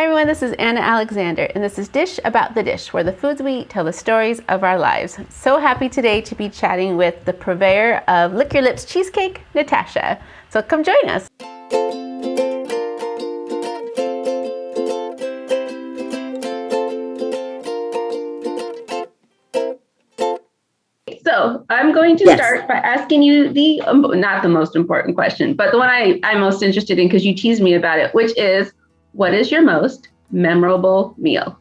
Hi everyone, this is Anna Alexander, and this is Dish About the Dish, where the foods we eat tell the stories of our lives. So happy today to be chatting with the purveyor of Lick Your Lips cheesecake, Natacha. So come join us. So I'm going to start by asking you the, not the most important question, but the one I'm most interested in because you teased me about it, which is, what is your most memorable meal?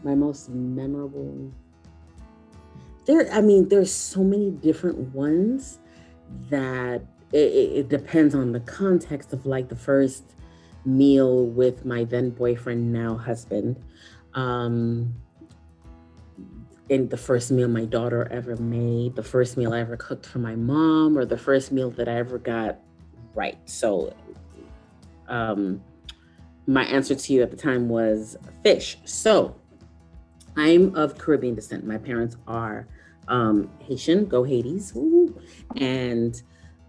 My most memorable. There's so many different ones that it depends on the context of like the first meal with my then boyfriend, now husband. And the first meal my daughter ever made, the first meal I ever cooked for my mom, or the first meal that I ever got right. So my answer to you at the time was fish. So I'm of Caribbean descent. My parents are Haitian, go Hades. Woo. And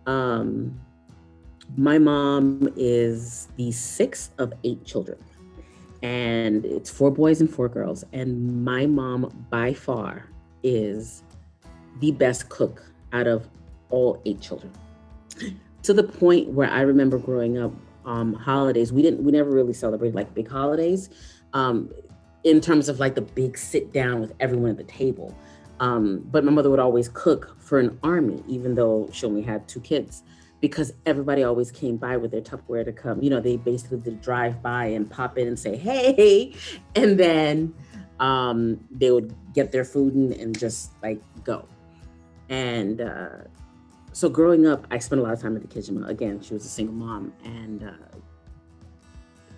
my mom is the sixth of 8 children. And it's 4 boys and 4 girls. And my mom, by far, is the best cook out of all 8 children. To the point where I remember growing up, holidays, we never really celebrated like big holidays, in terms of like the big sit down with everyone at the table. But my mother would always cook for an army, even though she only had 2 kids, because everybody always came by with their Tupperware to come. You know, they basically did drive by and pop in and say, hey, and then they would get their food and just like go. And so growing up, I spent a lot of time at the kitchen. Again, she was a single mom, and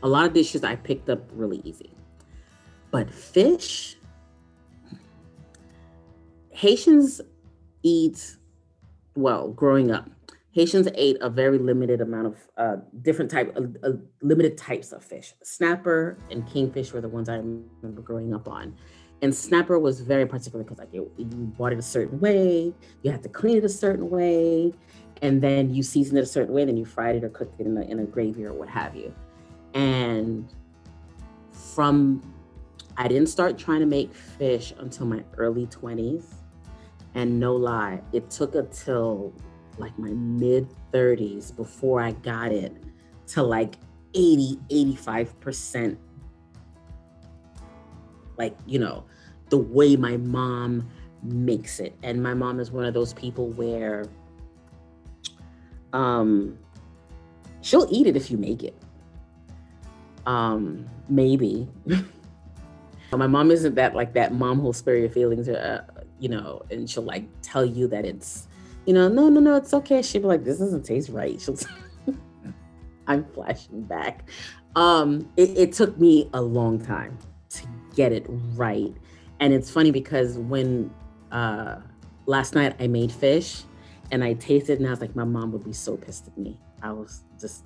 a lot of dishes I picked up really easy. But fish, Haitians eat, well, growing up, Haitians ate a very limited amount of limited types of fish. Snapper and kingfish were the ones I remember growing up on. And snapper was very particular because like you bought it a certain way, you had to clean it a certain way, and then you seasoned it a certain way, then you fried it or cooked it in a gravy or what have you. And I didn't start trying to make fish until my early 20s. And no lie, it took until like my mid 30s before I got it to like 85%. Like, you know, the way my mom makes it. And my mom is one of those people where she'll eat it if you make it. Maybe. My mom isn't that mom who'll spare your feelings, you know, and she'll like tell you that it's, you know, no, it's okay. She'll be like, this doesn't taste right. I'm flashing back. It took me a long time to get it right. And it's funny because when last night I made fish and I tasted it and I was like, my mom would be so pissed at me. I was just,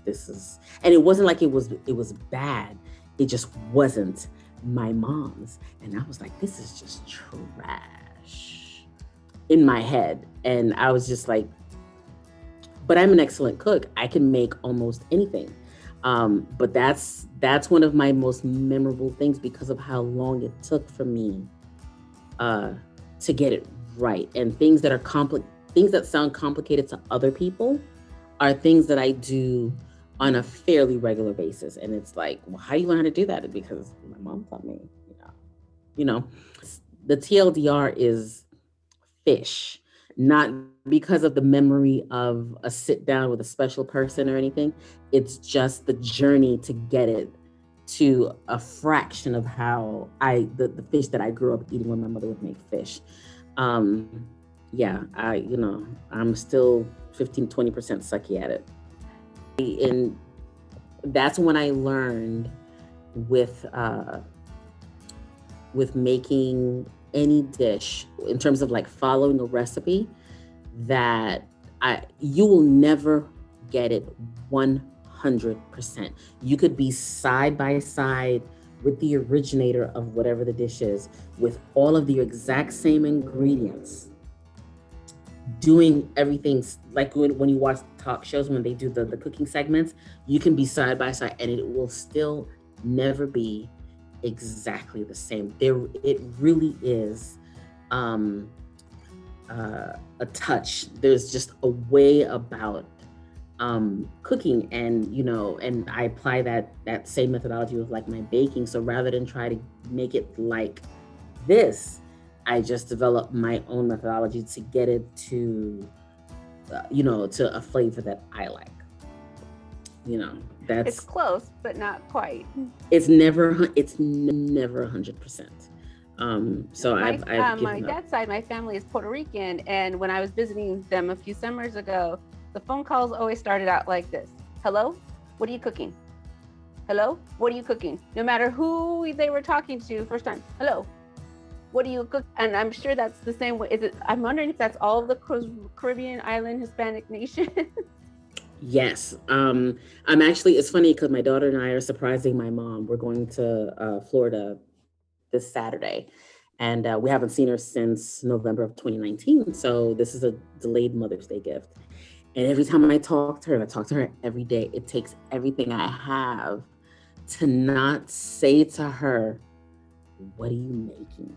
and it wasn't like it was bad. It just wasn't my mom's. And I was like, this is just trash in my head. And I was just like, but I'm an excellent cook. I can make almost anything. But that's one of my most memorable things because of how long it took for me to get it right. And things that sound complicated to other people are things that I do on a fairly regular basis. And it's like, well, how do you learn how to do that? Because my mom taught me, you know, the TLDR is fish, not because of the memory of a sit down with a special person or anything. It's just the journey to get it to a fraction of how the fish that I grew up eating when my mother would make fish. I'm still 15, 20% sucky at it. And that's when I learned with making any dish in terms of like following a recipe that you will never get it 100%. You could be side by side with the originator of whatever the dish is with all of the exact same ingredients. doing everything like when you watch talk shows when they do the cooking segments, you can be side by side and it will still never be exactly the same. It really is um a touch. There's just a way about cooking, and and I apply that same methodology with like my baking. So rather than try to make it like this, I just developed my own methodology to get it to to a flavor that I like. you know It's that's close, but not quite. it's never 100%. So I've My given up. dad's side, my family is Puerto Rican, and when I was visiting them a few summers ago, the phone calls always started out like this: "Hello, what are you cooking? Hello, what are you cooking?" No matter who they were talking to, first time, "Hello, what do you cook?" And I'm sure that's the same way. Is it? I'm wondering if that's all of the Caribbean island Hispanic nation. Yes. I'm actually, it's funny because my daughter and I are surprising my mom. We're going to Florida this Saturday, and we haven't seen her since November of 2019. So this is a delayed Mother's Day gift. And every time I talk to her, and I talk to her every day, it takes everything I have to not say to her, "What are you making?"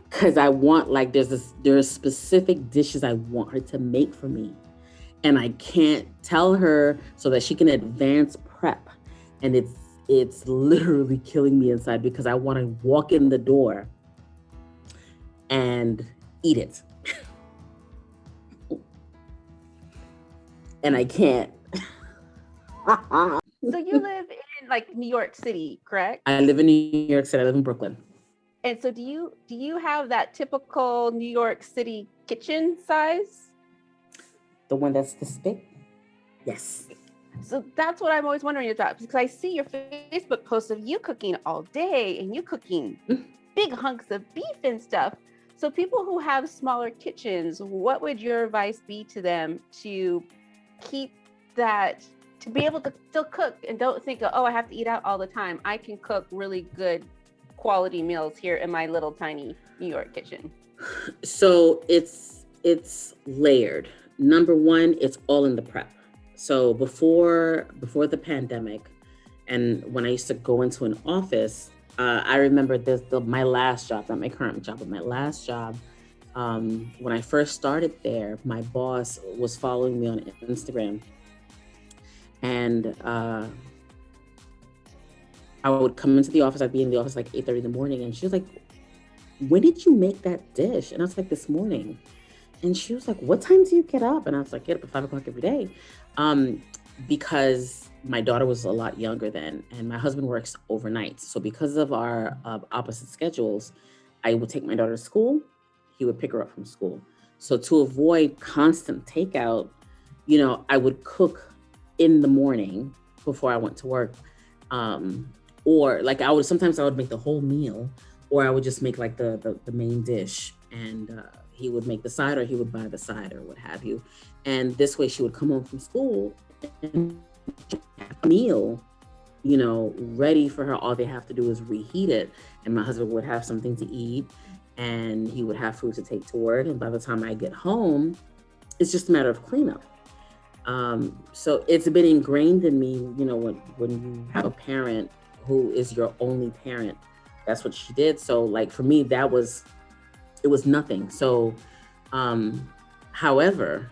Because I want, like, there's specific dishes I want her to make for me, and I can't tell her so that she can advance prep. And it's literally killing me inside because I want to walk in the door and eat it. And I can't. So you live in like New York City, correct? I live in New York City. I live in Brooklyn. And so do you have that typical New York City kitchen size? The one that's this big? Yes. So that's what I'm always wondering about, because I see your Facebook posts of you cooking all day and you cooking big hunks of beef and stuff. So people who have smaller kitchens, what would your advice be to them to keep that, to be able to still cook and don't think, oh, I have to eat out all the time. I can cook really good quality meals here in my little tiny New York kitchen. So it's layered. Number one, it's all in the prep. So before the pandemic, and when I used to go into an office, I remember my last job, not my current job, but my last job. When I first started there, my boss was following me on Instagram, and I would come into the office. I'd be in the office like 8:30 in the morning, and she was like, "When did you make that dish?" And I was like, "This morning." And she was like, "What time do you get up?" And I was like, "Get up at 5 o'clock every day," um, because my daughter was a lot younger then, and my husband works overnight. So because of our opposite schedules, I would take my daughter to school. He would pick her up from school. So to avoid constant takeout, I would cook in the morning before I went to work. Um, or like I would make the whole meal, or I would just make like the main dish, and he would make the side, or he would buy the side, or what have you. And this way she would come home from school and have a meal, ready for her. All they have to do is reheat it, and my husband would have something to eat, and he would have food to take to work. And by the time I get home, it's just a matter of cleanup. So it's been ingrained in me, when you have a parent who is your only parent, that's what she did. So like for me, it was nothing. So, however,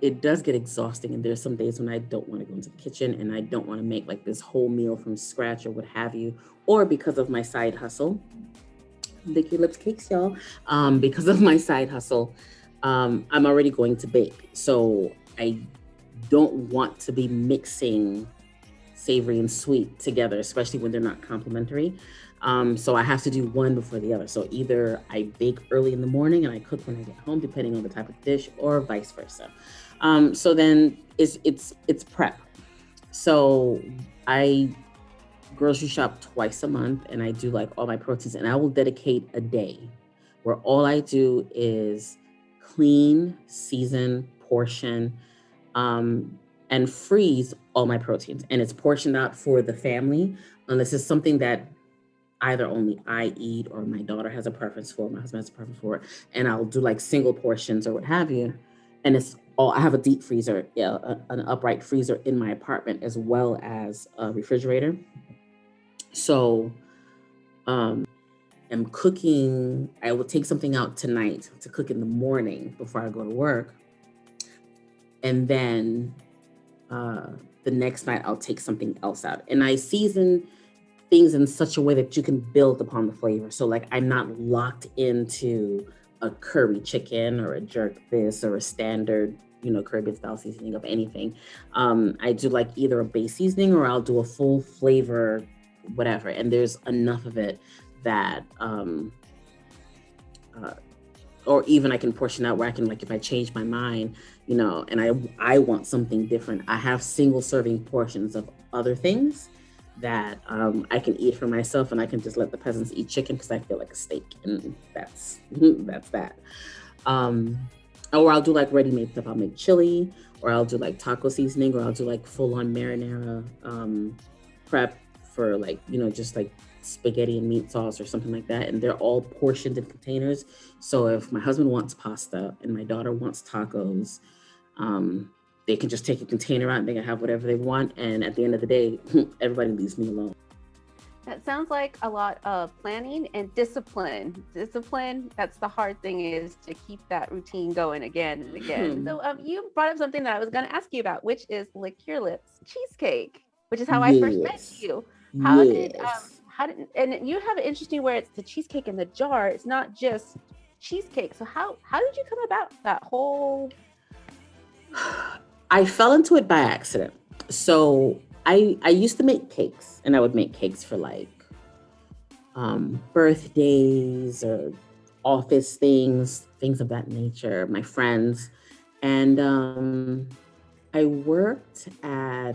it does get exhausting, and there's some days when I don't want to go into the kitchen and I don't want to make like this whole meal from scratch or what have you, or because of my side hustle. Lick your lips cakes, y'all. Because of my side hustle, I'm already going to bake. So I don't want to be mixing savory and sweet together, especially when they're not complementary. So I have to do one before the other. So either I bake early in the morning and I cook when I get home, depending on the type of dish, or vice versa. So then it's prep. So I grocery shop twice a month, and I do like all my proteins, and I will dedicate a day where all I do is clean, season, portion, and freeze all my proteins. And it's portioned out for the family, unless it's something that either only I eat or my daughter has a preference for, my husband has a preference for it, and I'll do like single portions or what have you. And it's all I have a deep freezer, yeah, an upright freezer in my apartment as well as a refrigerator. So am cooking. I will take something out tonight to cook in the morning before I go to work, and then uh, the next night I'll take something else out. And I season things in such a way that you can build upon the flavor. So like I'm not locked into a curry chicken or a jerk this or a standard, Caribbean style seasoning of anything. I do like either a base seasoning or I'll do a full flavor, whatever. And there's enough of it that uh, or even I can portion out where I can, like, if I change my mind, and I want something different, I have single serving portions of other things that I can eat for myself, and I can just let the peasants eat chicken because I feel like a steak, and that's that's that. Um, or I'll do like ready made stuff. I'll make chili, or I'll do like taco seasoning, or I'll do like full on marinara prep for like just like spaghetti and meat sauce or something like that, and they're all portioned in containers. So if my husband wants pasta and my daughter wants tacos, um, they can just take a container out and they can have whatever they want. And at the end of the day, everybody leaves me alone. That sounds like a lot of planning and discipline. Discipline, that's the hard thing, is to keep that routine going again and again. So you brought up something that I was going to ask you about, which is Lick Your Lips cheesecake, which is how I first met Yes. you. How did Yes. and you have it interesting where it's the cheesecake in the jar. It's not just cheesecake. So how did you come about that whole I fell into it by accident. So I used to make cakes, and I would make cakes for like birthdays or office things, things of that nature, my friends. And I worked at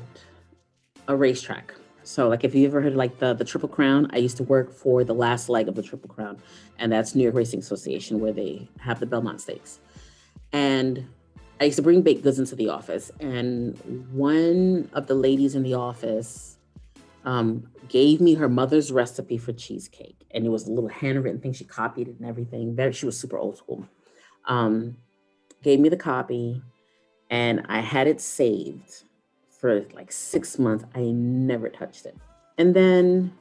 a racetrack. So like if you ever heard like the Triple Crown, I used to work for the last leg of the Triple Crown, and that's New York Racing Association where they have the Belmont Stakes. And I used to bring baked goods into the office, and one of the ladies in the office gave me her mother's recipe for cheesecake, and it was a little handwritten thing. She copied it and everything. Very, she was super old school. Um, Gave me the copy, and I had it saved for like 6 months. I never touched it. And then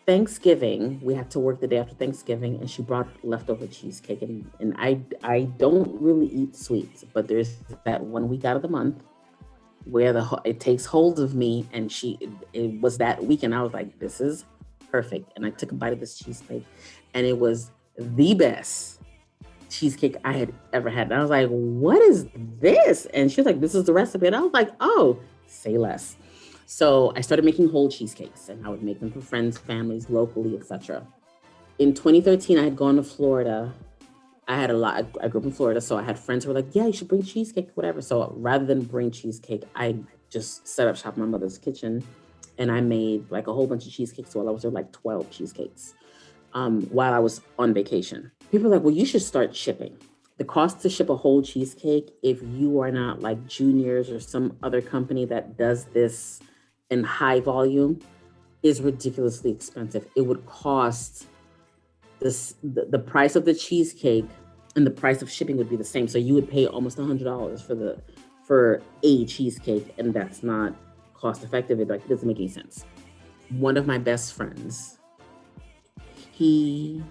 Thanksgiving, we had to work the day after Thanksgiving, and she brought leftover cheesecake. And I don't really eat sweets, but there's that 1 week out of the month where it takes hold of me, and it was that week, and I was like, this is perfect. And I took a bite of this cheesecake, and it was the best cheesecake I had ever had. And I was like, what is this? And she was like, this is the recipe. And I was like, oh, say less. So I started making whole cheesecakes, and I would make them for friends, families, locally, etc. In 2013, I had gone to Florida. I had a lot. I grew up in Florida, so I had friends who were like, "Yeah, you should bring cheesecake, whatever." So rather than bring cheesecake, I just set up shop in my mother's kitchen, and I made like a whole bunch of cheesecakes while I was there, like 12 cheesecakes, while I was on vacation. People are like, "Well, you should start shipping." The cost to ship a whole cheesecake, if you are not like Juniors or some other company that does this in high volume, is ridiculously expensive. It would cost the price of the cheesecake, and the price of shipping would be the same. So you would pay almost $100 for a cheesecake, and that's not cost effective. It doesn't make any sense. One of my best friends, he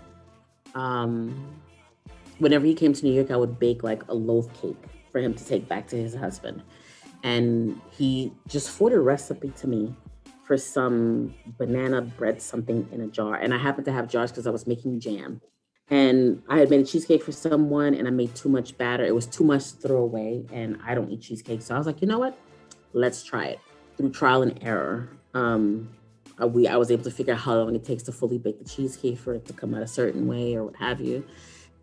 um whenever he came to New York, I would bake like a loaf cake for him to take back to his husband. And he just forwarded a recipe to me for some banana bread something in a jar. And I happened to have jars because I was making jam. And I had made a cheesecake for someone, and I made too much batter. It was too much to throw away, and I don't eat cheesecake. So I was like, you know what? Let's try it. Through trial and error, I was able to figure out how long it takes to fully bake the cheesecake for it to come out a certain way or what have you.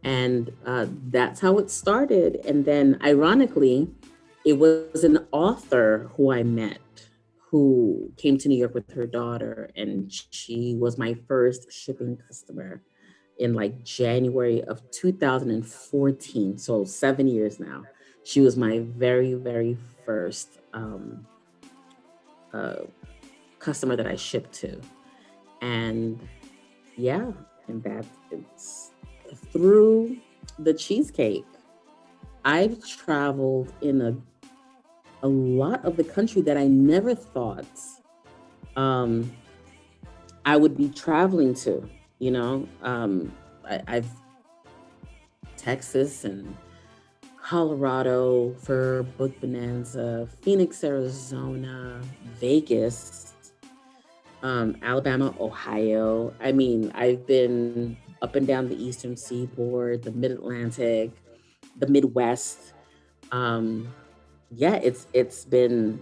And that's how it started. And then, ironically, it was an author who I met who came to New York with her daughter, and she was my first shipping customer in like January of 2014. So 7 years now. She was my very, very first uh, customer that I shipped to. And Yeah, and that it's through the cheesecake. I've traveled in a lot of the country that I never thought um, I would be traveling to. You know, I've Texas and Colorado for Book Bonanza, Phoenix, Arizona, Vegas, Alabama, Ohio. I mean, I've been up and down the Eastern Seaboard, the Mid Atlantic, the Midwest. Um, yeah, it's been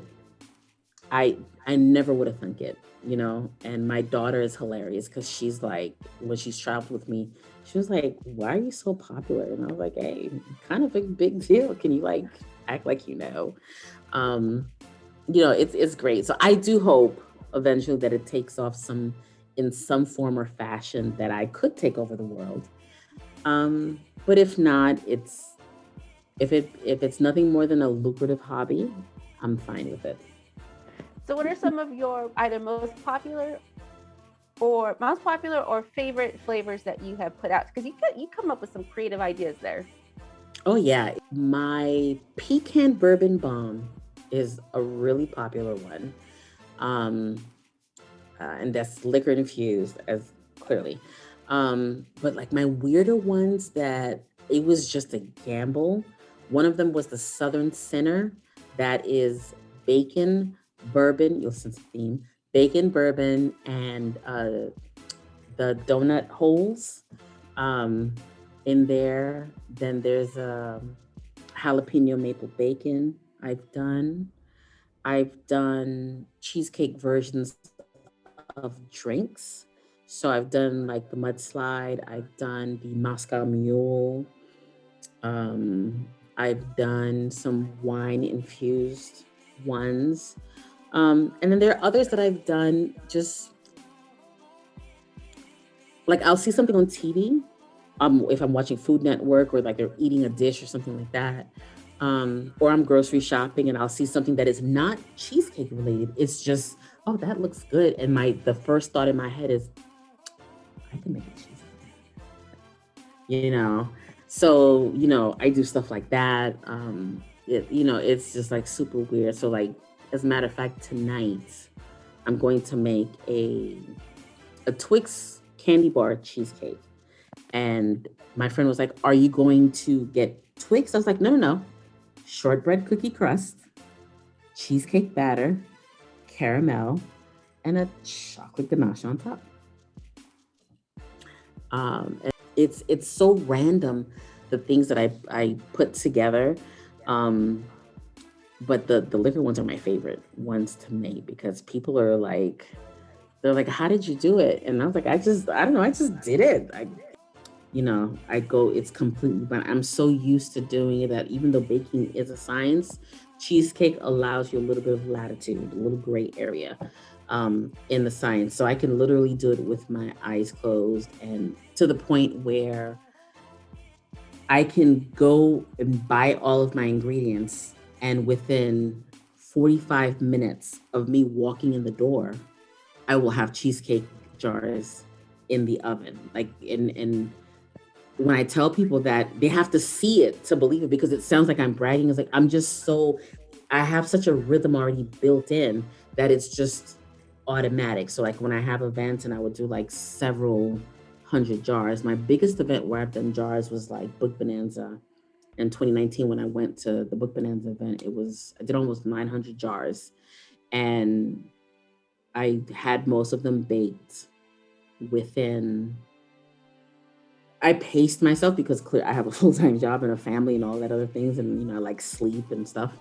I never would have thunk it, you know. And my daughter is hilarious because she's like, when she's traveled with me, she was like, "Why are you so popular?" And I was like, "Hey, kind of a big deal. Can you like act like you know?" Um, it's great. So I do hope eventually that it takes off some in some form or fashion that I could take over the world. But if not, if it's nothing more than a lucrative hobby, I'm fine with it. So, what are some of your either most popular or favorite flavors that you have put out? Because you come up with some creative ideas there. Oh yeah, my pecan bourbon bomb is a really popular one. Um, and that's liquor infused as clearly. But like my weirder ones that it was just a gamble. One of them was the Southern Sinner, that is bacon, bourbon, you'll sense the theme, bacon, bourbon, and the donut holes in there. Then there's jalapeno maple bacon I've done. I've done cheesecake versions of drinks. So I've done like the mudslide, I've done the Moscow Mule, I've done some wine infused ones. And then there are others that I've done just like I'll see something on TV, if I'm watching Food Network or like they're eating a dish or something like that. Or I'm grocery shopping and I'll see something that is not cheesecake related. It's just, oh, that looks good. And the first thought in my head is, I can make a cheesecake, you know? So, I do stuff like that. It's just like super weird. So like, as a matter of fact, tonight I'm going to make a Twix candy bar cheesecake. And my friend was like, "Are you going to get Twix?" I was like, "No, no, no. Shortbread cookie crust, cheesecake batter, caramel, and a chocolate ganache on top." And it's so random the things that I put together. Um, but the liquor ones are my favorite ones to make because people are like, they're like, "How did you do it?" And I was like, I don't know, I just did it. I go, it's completely, but I'm so used to doing it that even though baking is a science, cheesecake allows you a little bit of latitude, a little gray area in the science. So I can literally do it with my eyes closed and to the point where I can go and buy all of my ingredients. And within 45 minutes of me walking in the door, I will have cheesecake jars in the oven. Like, and when I tell people that, they have to see it to believe it because it sounds like I'm bragging. It's like I'm just so I have such a rhythm already built in that it's just automatic. So like when I have events and I would do like several hundred jars. My biggest event where I've done jars was like Book Bonanza in 2019 when I went to the Book Bonanza event. I did almost 900 jars and I had most of them baked within I paced myself because clear I have a full time job and a family and all that other things, and I like sleep and stuff.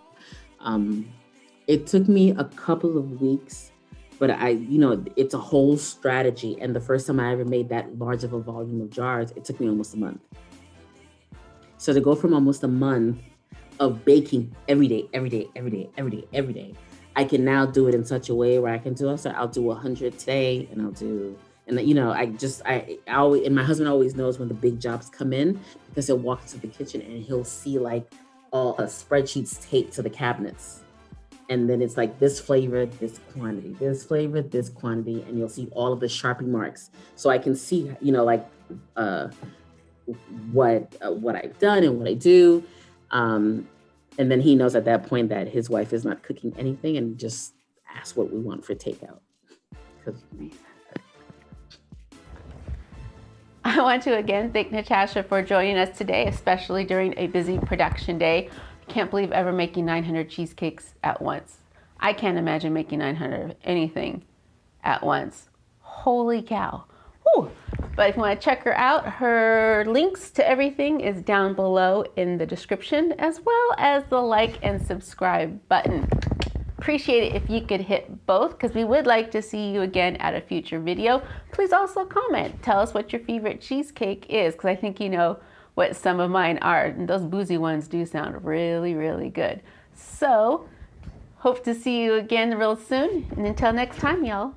Um, it took me a couple of weeks, but it's a whole strategy. And the first time I ever made that large of a volume of jars, it took me almost a month. So to go from almost a month of baking every day, every day, every day, every day, every day, I can now do it in such a way where I can do. So I'll do 100 today, and I'll do, and I always, and my husband always knows when the big jobs come in because he'll walk into the kitchen and he'll see like all spreadsheets taped to the cabinets, And then it's like this flavor, this quantity, this flavor, this quantity, and you'll see all of the Sharpie marks. So I can see, like uh, what I've done and what I do. Um, and then he knows at that point that his wife is not cooking anything, and just asks what we want for takeout. 'Cause I want to again thank Natacha for joining us today, especially during a busy production day. I can't believe ever making 900 cheesecakes at once. I can't imagine making 900 of anything at once. Holy cow. Whew. But if you want to check her out, her links to everything is down below in the description, as well as the like and subscribe button. Appreciate it if you could hit both, because we would like to see you again at a future video. Please also comment. Tell us what your favorite cheesecake is, because I think you know what some of mine are. And those boozy ones do sound really, really good. So, hope to see you again real soon. And until next time, y'all.